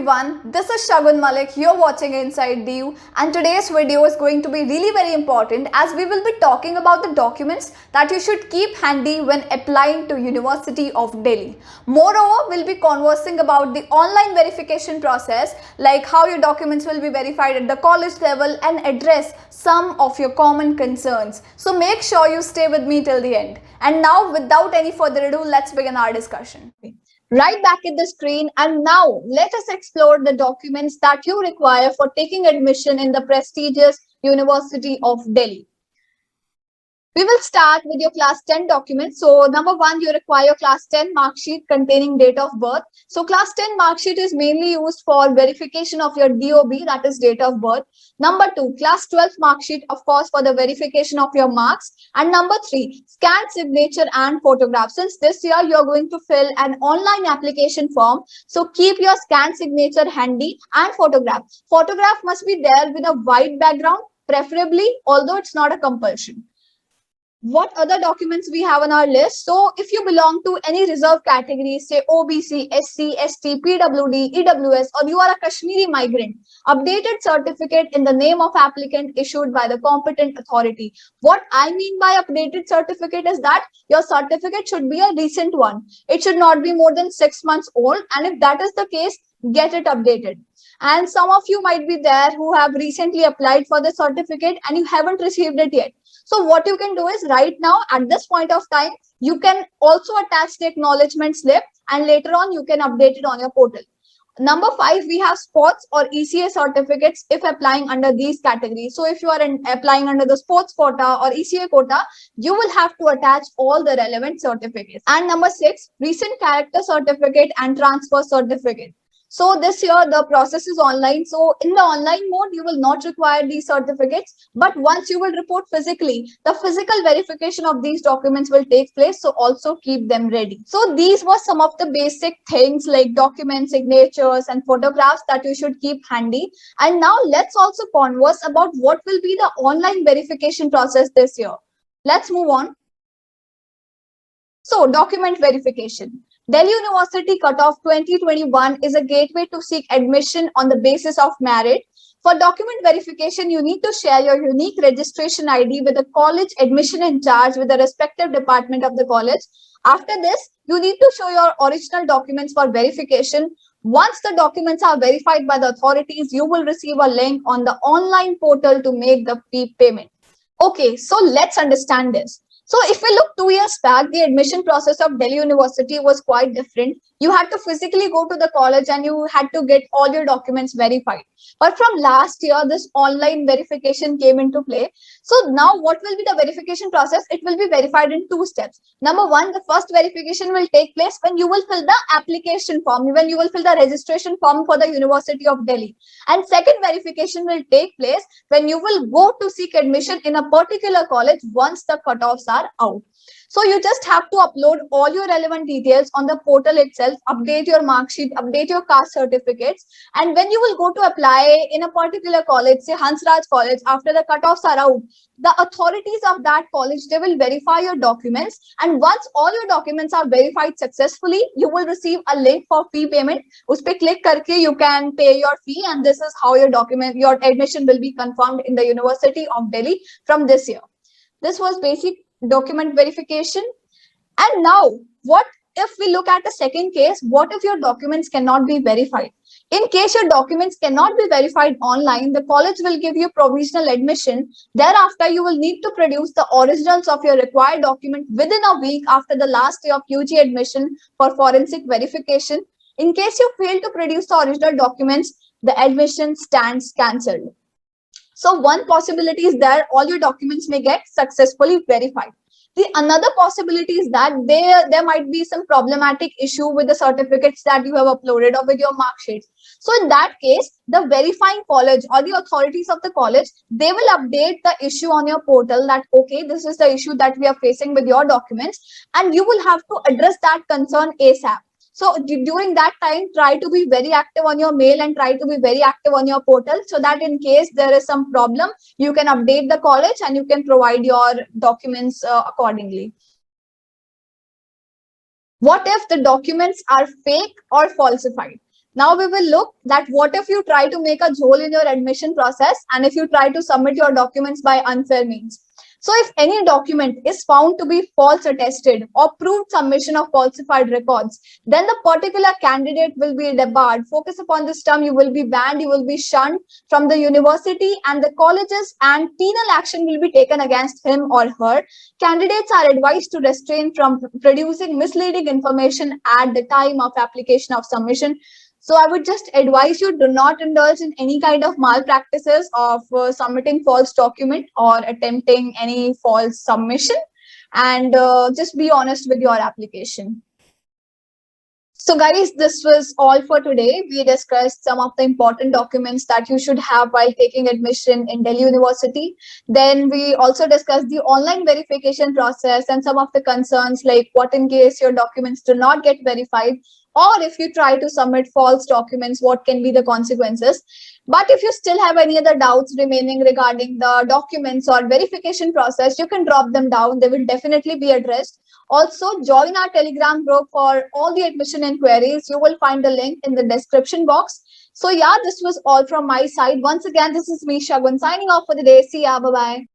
everyone, this is Shagun Malik, you're watching Inside DU, and today's video is going to be really very important as we will be talking about the documents that you should keep handy when applying to University of Delhi. Moreover, we'll be conversing about the online verification process, like how your documents will be verified at the college level and address some of your common concerns. So make sure you stay with me till the end. And now, without any further ado, let's begin our discussion. Right back at the screen, and now let us explore the documents that you require for taking admission in the prestigious University of Delhi. We will start with your class 10 documents. So number one, you require class 10 mark sheet containing date of birth. So class 10 mark sheet is mainly used for verification of your DOB, that is date of birth. Number two, class 12 mark sheet, of course, for the verification of your marks. And number three, scanned signature and photograph. Since this year you are going to fill an online application form, so keep your scanned signature handy and photograph. Photograph must be there with a white background, preferably, although it's not a compulsion. What other documents we have on our list? So if you belong to any reserve category, say OBC, SC, ST, PWD, EWS, or you are a Kashmiri migrant, updated certificate in the name of applicant issued by the competent authority. What I mean by updated certificate is that your certificate should be a recent one. It should not be more than 6 months old, and if that is the case, get it updated. And some of you might be there who have recently applied for the certificate and you haven't received it yet. So what you can do is right now at this point of time, you can also attach the acknowledgement slip and later on you can update it on your portal. Number 5, we have sports or ECA certificates if applying under these categories. So if you are applying under the sports quota or ECA quota, you will have to attach all the relevant certificates. And number 6, recent character certificate and transfer certificate. So this year the process is online. So in the online mode, you will not require these certificates. But once you will report physically, the physical verification of these documents will take place. So also keep them ready. So these were some of the basic things like documents, signatures, and photographs that you should keep handy. And now let's also converse about what will be the online verification process this year. Let's move on. So document verification. Delhi University Cutoff 2021 is a gateway to seek admission on the basis of merit. For document verification, you need to share your unique registration ID with the college admission in charge with the respective department of the college. After this, you need to show your original documents for verification. Once the documents are verified by the authorities, you will receive a link on the online portal to make the fee payment. Okay, so let's understand this. So if we look 2 years back, the admission process of Delhi University was quite different. You had to physically go to the college and you had to get all your documents verified. But from last year, this online verification came into play. So now what will be the verification process? It will be verified in 2 steps. Number 1, the first verification will take place when you will fill the application form, when you will fill the registration form for the University of Delhi. And second verification will take place when you will go to seek admission in a particular college once the cutoffs are out. So you just have to upload all your relevant details on the portal itself, update your mark sheet, update your caste certificates. And when you will go to apply in a particular college, say Hansraj College, after the cutoffs are out, the authorities of that college, they will verify your documents. And once all your documents are verified successfully, you will receive a link for fee payment. Us pe click karke you can pay your fee, and this is how your admission will be confirmed in the University of Delhi from this year. This was basic document verification. And now, what if we look at the second case? What if your documents cannot be verified? In case your documents cannot be verified online, the college will give you provisional admission. Thereafter, you will need to produce the originals of your required document within a week after the last day of UG admission for forensic verification. In case you fail to produce the original documents, the admission stands cancelled. So one possibility is that all your documents may get successfully verified. The another possibility is that there might be some problematic issue with the certificates that you have uploaded or with your mark sheets. So in that case, the verifying college or the authorities of the college, they will update the issue on your portal that, okay, this is the issue that we are facing with your documents, and you will have to address that concern ASAP. So during that time, try to be very active on your mail and try to be very active on your portal so that in case there is some problem, you can update the college and you can provide your documents accordingly. What if the documents are fake or falsified? Now we will look that what if you try to make a jhol in your admission process and if you try to submit your documents by unfair means. So if any document is found to be false attested or proved submission of falsified records, then the particular candidate will be debarred. Focus upon this term, you will be banned, you will be shunned from the university and the colleges, and penal action will be taken against him or her. Candidates are advised to restrain from producing misleading information at the time of application of submission. So I would just advise you, do not indulge in any kind of malpractices of submitting false document or attempting any false submission, and just be honest with your application. So guys, this was all for today. We discussed some of the important documents that you should have while taking admission in Delhi University. Then we also discussed the online verification process and some of the concerns, like what in case your documents do not get verified, or if you try to submit false documents, what can be the consequences. But if you still have any other doubts remaining regarding the documents or verification process, you can drop them down. They will definitely be addressed. Also, join our Telegram group for all the admission inquiries. You will find the link in the description box. So yeah, this was all from my side. Once again, this is me, Shagun, signing off for the day. See ya. Bye-bye.